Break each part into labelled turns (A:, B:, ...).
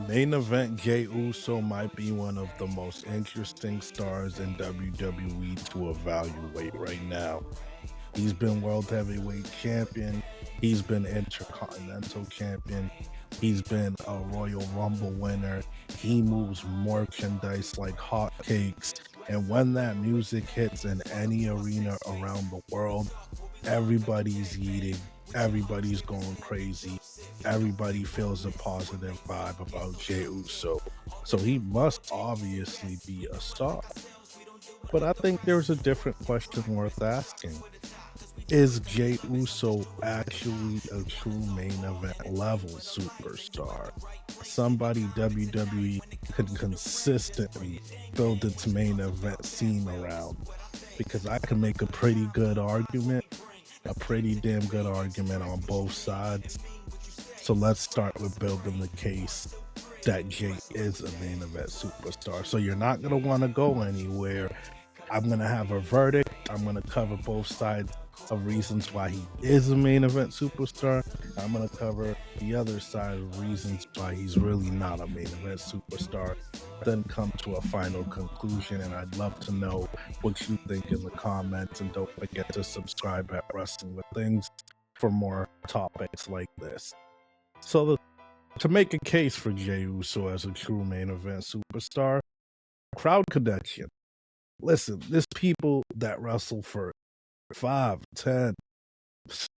A: Main event Jey Uso might be one of the most interesting stars in WWE to evaluate right now. He's been World Heavyweight Champion, he's been Intercontinental Champion, he's been a Royal Rumble winner. He moves merchandise like hotcakes. And when that music hits in any arena around the world, everybody's eating, everybody's going crazy, everybody feels a positive vibe about Jey Uso. So he must obviously be a star. But I think there's a different question worth asking. Is Jey Uso actually a true main event level superstar? Somebody WWE could consistently build its main event scene around. Because I can make a pretty good argument, a pretty damn good argument on both sides. So let's start with building the case that Jay is a main event superstar. So you're not going to want to go anywhere. I'm going to have a verdict. I'm going to cover both sides of reasons why he is a main event superstar. I'm going to cover the other side of reasons why he's really not a main event superstar. Then come to a final conclusion. And I'd love to know what you think in the comments. And don't forget to subscribe at Wrestling with Things for more topics like this. So, to make a case for Jey Uso as a true main event superstar, crowd connection. Listen, there's people that wrestle for 5, 10,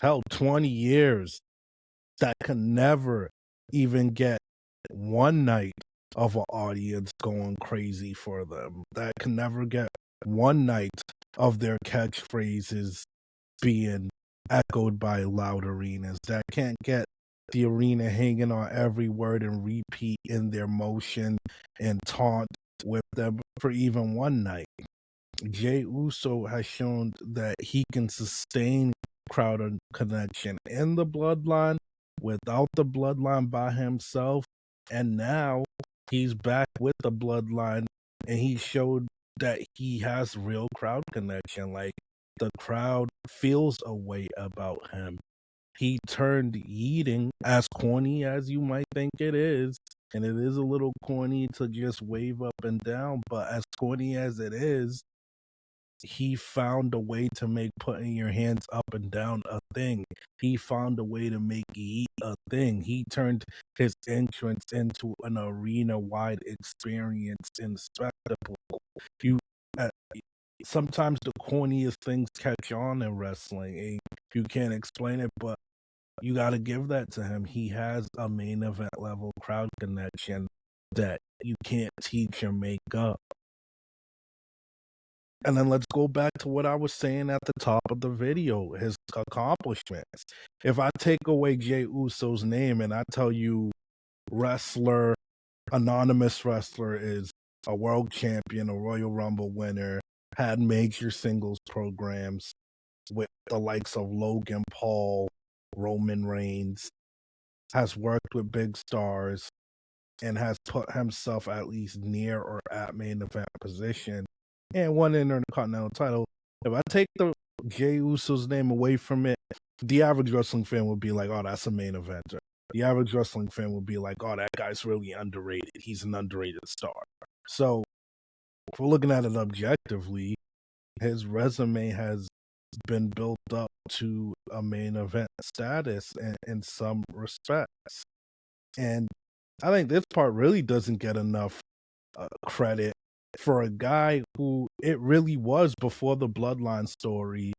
A: hell, 20 years that can never even get one night of an audience going crazy for them, that can never get one night of their catchphrases being echoed by loud arenas, that can't get the arena hanging on every word and repeat in their motion and taunt with them for even one night. Jey Uso has shown that he can sustain crowd connection in the bloodline without the bloodline by himself. And now he's back with the bloodline and he showed that he has real crowd connection. Like the crowd feels a way about him. He turned eating, as corny as you might think it is, and it is a little corny to just wave up and down, but as corny as it is, he found a way to make putting your hands up and down a thing. He found a way to make eat a thing. He turned his entrance into an arena-wide experience and spectacle. You, uh, sometimes the corniest things catch on in wrestling. And you can't explain it, but you got to give that to him. He has a main event level crowd connection that you can't teach or make up. And then let's go back to what I was saying at the top of the video, his accomplishments. If I take away Jey Uso's name and I tell you wrestler, anonymous wrestler is a world champion, a Royal Rumble winner, had major singles programs with the likes of Logan Paul, Roman Reigns, has worked with big stars, and has put himself at least near or at main event position and won an Intercontinental title. If I take the Jey Uso's name away from it, the average wrestling fan would be like, "Oh, that's a main eventer." The average wrestling fan would be like, "Oh, that guy's really underrated. He's an underrated star." So, if we're looking at it objectively, his resume has been built up to a main event status in some respects. And I think this part really doesn't get enough credit for a guy who it really was before the bloodline story.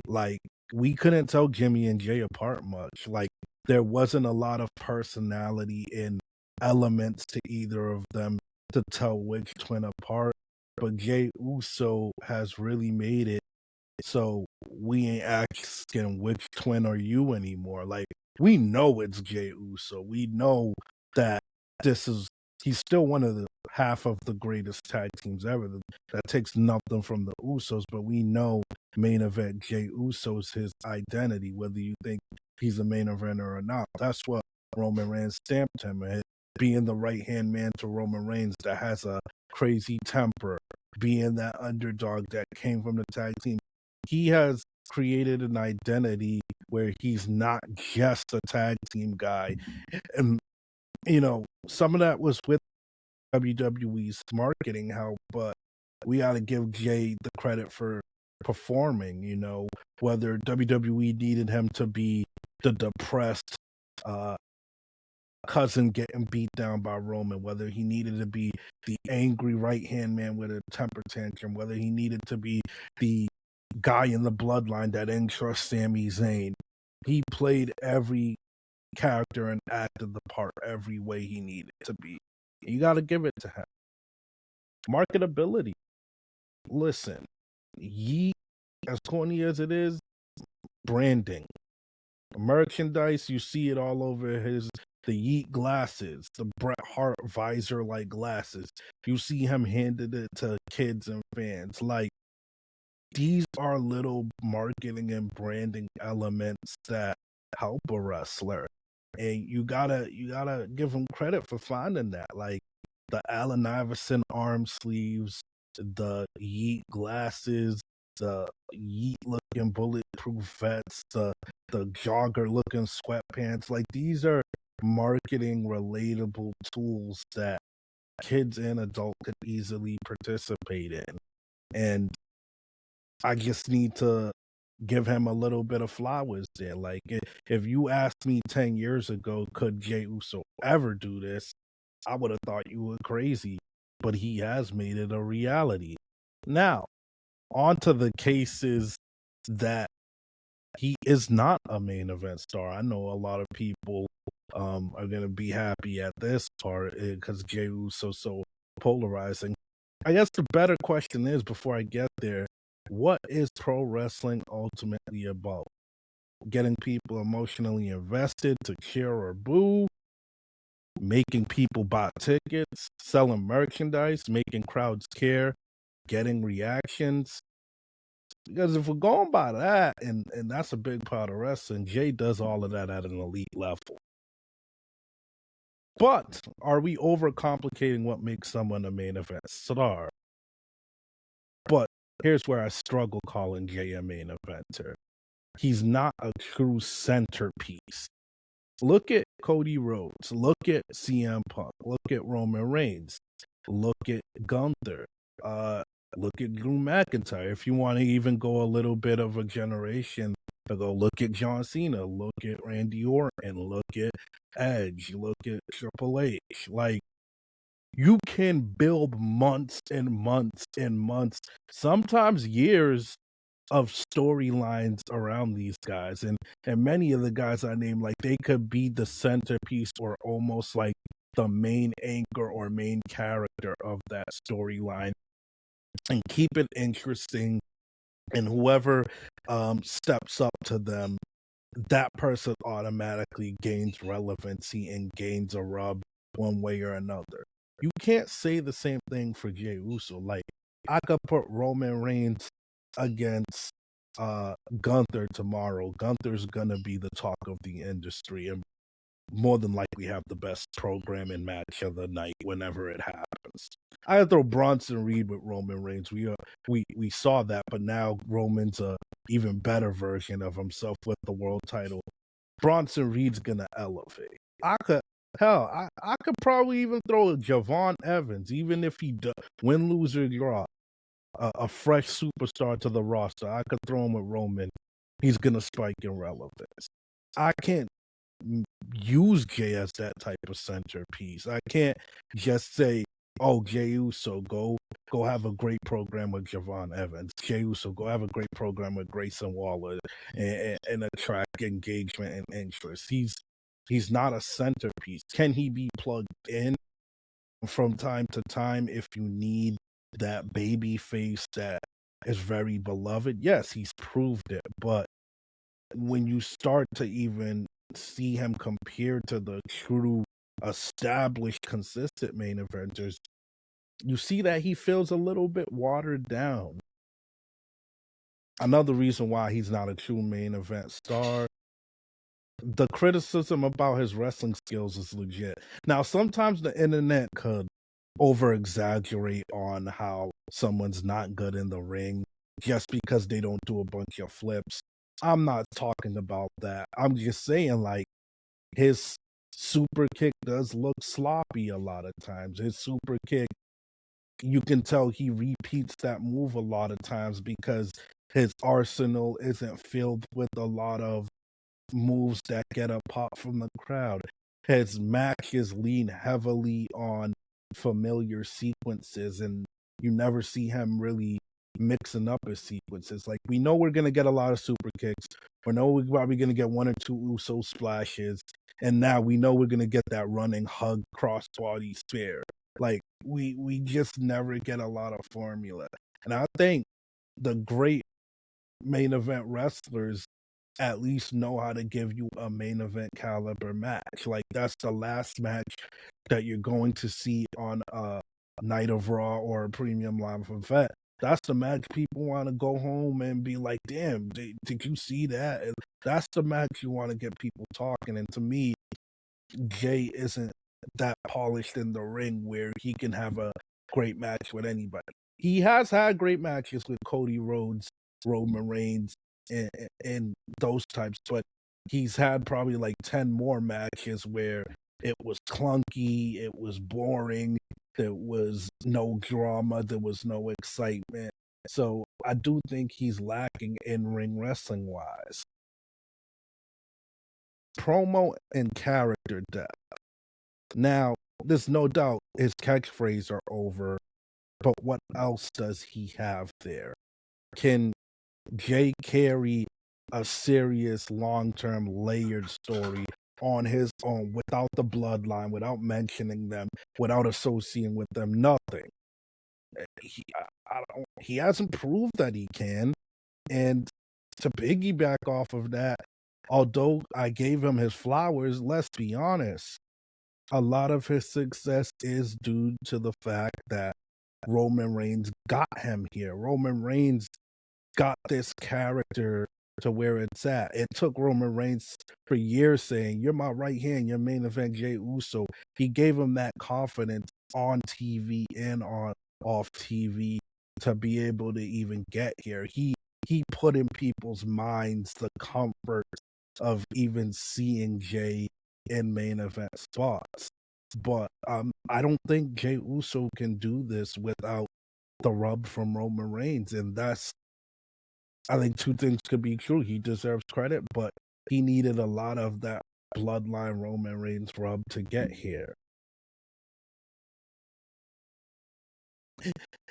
A: Like, we couldn't tell Jimmy and Jay apart much. Like, there wasn't a lot of personality in elements to either of them to tell which twin apart. But Jey Uso has really made it so we ain't asking which twin are you anymore. Like, we know it's Jey Uso. We know that this is he's still one of the half of the greatest tag teams ever. That takes nothing from the Usos, but we know main event Jey Uso's his identity, whether you think he's a main eventer or not. That's what Roman Reigns stamped him at, being the right hand man to Roman Reigns that has a crazy temper, being that underdog that came from the tag team. He has created an identity where he's not just a tag team guy. And some of that was with WWE's marketing help, but we got to give Jay the credit for performing, whether WWE needed him to be the depressed uh, cousin getting beat down by Roman, whether he needed to be the angry right hand man with a temper tantrum, whether he needed to be the guy in the bloodline that didn't trust Sami Zayn. He played every character and acted the part every way he needed to be. You got to give it to him. Marketability. Listen, Yeet, as corny as it is, branding. Merchandise, you see it all over the Yeet glasses, the Bret Hart visor like glasses. You see him handed it to kids and fans. Like, these are little marketing and branding elements that help a wrestler. And you gotta give him credit for finding that. Like the Allen Iverson arm sleeves, the Yeet glasses, the Yeet looking bulletproof vets, the jogger looking sweatpants. Like, these are marketing relatable tools that kids and adults could easily participate in. And I just need to give him a little bit of flowers there. Like, if you asked me 10 years ago, could Jey Uso ever do this? I would have thought you were crazy, but he has made it a reality. Now, on to the cases that he is not a main event star. I know a lot of people are going to be happy at this part because Jey Uso so polarizing. I guess the better question is, before I get there, what is pro wrestling ultimately about? Getting people emotionally invested to cheer or boo, making people buy tickets, selling merchandise, making crowds care, getting reactions. Because if we're going by that, and that's a big part of wrestling, Jay does all of that at an elite level. But are we overcomplicating what makes someone a main event star? But here's where I struggle calling Jay a main eventer. He's not a true centerpiece. Look at Cody Rhodes. Look at CM Punk. Look at Roman Reigns. Look at Gunther. Look at Drew McIntyre. If you want to even go a little bit of a generation ago, look at John Cena. Look at Randy Orton. Look at Edge. Look at Triple H. Like, you can build months and months and months, sometimes years, of storylines around these guys, and many of the guys I named, like, they could be the centerpiece or almost like the main anchor or main character of that storyline, and keep it interesting. And whoever steps up to them, that person automatically gains relevancy and gains a rub one way or another. You can't say the same thing for Jey Uso. Like, I could put Roman Reigns against Gunther tomorrow. Gunther's gonna be the talk of the industry and more than likely have the best program and match of the night whenever it happens. I throw Bronson Reed with Roman Reigns. We saw that, but now Roman's a even better version of himself with the world title. Bronson Reed's gonna elevate. I could probably even throw Javon Evans, even if he win, lose, or draw, a fresh superstar to the roster. I could throw him with Roman. He's gonna spike in relevance. I can't use Jay as that type of centerpiece. I can't just say, "Oh, Jey Uso, go have a great program with Javon Evans. Jey Uso, go have a great program with Grayson Waller and attract engagement and interest." He's not a centerpiece. Can he be plugged in from time to time if you need that baby face that is very beloved? Yes, he's proved it. But when you start to even see him compared to the true established consistent main eventers, you see that he feels a little bit watered down. Another reason why he's not a true main event star, the criticism about his wrestling skills is legit. Now, sometimes the internet could over exaggerate on how someone's not good in the ring just because they don't do a bunch of flips. I'm not talking about that. I'm just saying, like, his super kick does look sloppy a lot of times. His super kick, you can tell he repeats that move a lot of times because his arsenal isn't filled with a lot of moves that get a pop from the crowd. His matches lean heavily on familiar sequences, and you never see him really mixing up his sequences. Like, we know we're gonna get a lot of super kicks. We know we're probably gonna get one or two Uso splashes, and now we know we're gonna get that running hug crossbody spear. Like, we just never get a lot of formula. And I think the great main event wrestlers at least know how to give you a main event caliber match. Like, that's the last match that you're going to see on a Night of Raw or a premium live event. That's the match people want to go home and be like, damn, did you see that? And that's the match you want to get people talking. And to me, Jay isn't that polished in the ring where he can have a great match with anybody. He has had great matches with Cody Rhodes, Roman Reigns, and those types, but he's had probably like 10 more matches where it was clunky, it was boring, there was no drama, there was no excitement. So I do think he's lacking in ring wrestling wise. Promo and character depth. Now, there's no doubt his catchphrase are over, but what else does he have there? Can Jay carry a serious, long-term, layered story on his own without the bloodline, without mentioning them, without associating with them? Nothing. He hasn't proved that he can. And to piggyback off of that, although I gave him his flowers, let's be honest, a lot of his success is due to the fact that Roman Reigns got him here. Roman Reigns got this character to where it's at. It took Roman Reigns for years saying, "You're my right hand, your main event, Jey Uso." He gave him that confidence on TV and on off TV to be able to even get here. He put in people's minds the comfort of even seeing Jay in main event spots. But I don't think Jey Uso can do this without the rub from Roman Reigns, and that's, I think two things could be true. He deserves credit, but he needed a lot of that bloodline Roman Reigns rub to get here.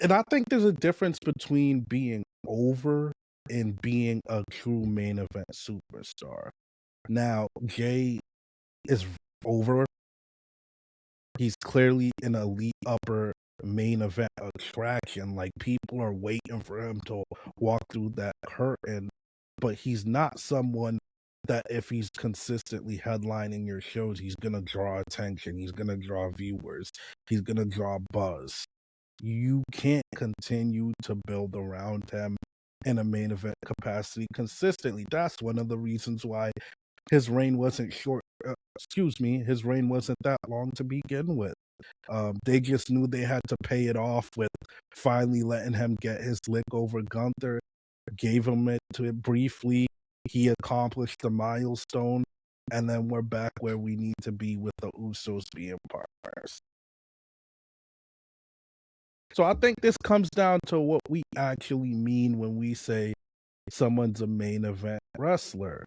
A: And I think there's a difference between being over and being a true main event superstar. Now, Jay is over. He's clearly an elite upper main event attraction. Like, people are waiting for him to walk through that curtain, but he's not someone that if he's consistently headlining your shows, he's gonna draw attention, he's gonna draw viewers, he's gonna draw buzz. You can't continue to build around him in a main event capacity consistently. That's one of the reasons why his reign wasn't short. His reign wasn't that long to begin with. They just knew they had to pay it off with finally letting him get his lick over Gunther, gave him it to it briefly. He accomplished the milestone, and then we're back where we need to be with the Usos being partners. So I think this comes down to what we actually mean when we say someone's a main event wrestler.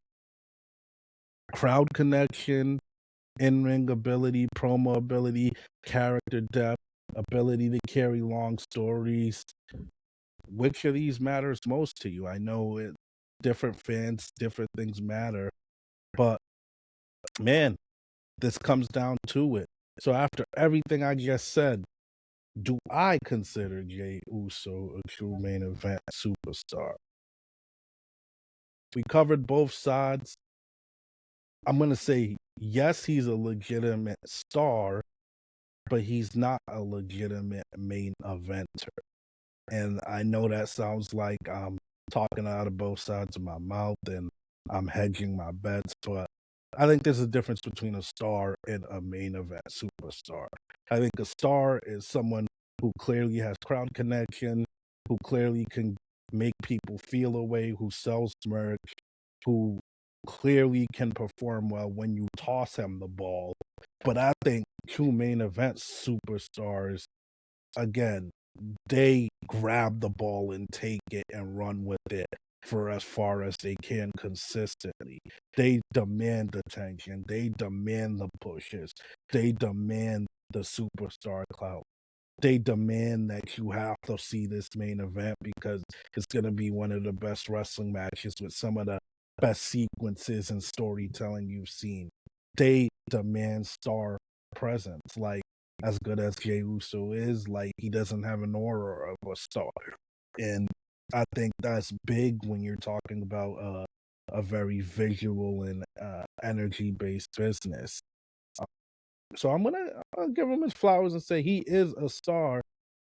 A: Crowd connection, in-ring ability, promo ability, character depth, ability to carry long stories. Which of these matters most to you? I know different fans, different things matter, but man, this comes down to it. So after everything I just said, do I consider Jey Uso a true main event superstar? We covered both sides. I'm going to say, yes, he's a legitimate star, but he's not a legitimate main eventer. And I know that sounds like I'm talking out of both sides of my mouth and I'm hedging my bets, but I think there's a difference between a star and a main event superstar. I think a star is someone who clearly has crowd connection, who clearly can make people feel a way, who sells merch, who clearly can perform well when you toss him the ball. But I think true main event superstars, again, they grab the ball and take it and run with it for as far as they can consistently. They demand attention. They demand the pushes. They demand the superstar clout. They demand that you have to see this main event because it's going to be one of the best wrestling matches with some of the best sequences and storytelling you've seen. They demand star presence. Like, as good as Jey Uso is, like, he doesn't have an aura of a star. And I think that's big when you're talking about a very visual and energy based business. So I'll give him his flowers and say he is a star,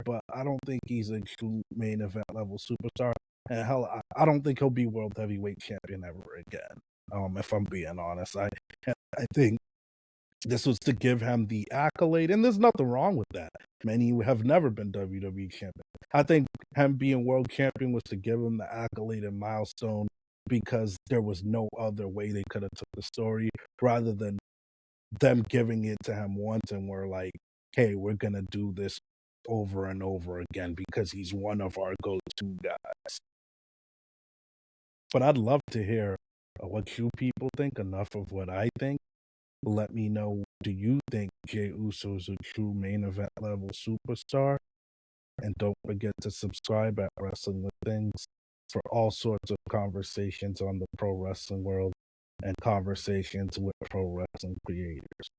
A: but I don't think he's a true main event level superstar. And hell, I don't think he'll be world heavyweight champion ever again. If I'm being honest, I think this was to give him the accolade, and there's nothing wrong with that. Many have never been WWE champion. I think him being world champion was to give him the accolade and milestone because there was no other way they could have took the story rather than them giving it to him once and we're like, hey, we're gonna do this over and over again because he's one of our go-to guys. But I'd love to hear what you people think. Enough of what I think. Let me know. Do you think Jey Uso is a true main event level superstar? And don't forget to subscribe at Wrestling with Things for all sorts of conversations on the pro wrestling world and conversations with pro wrestling creators.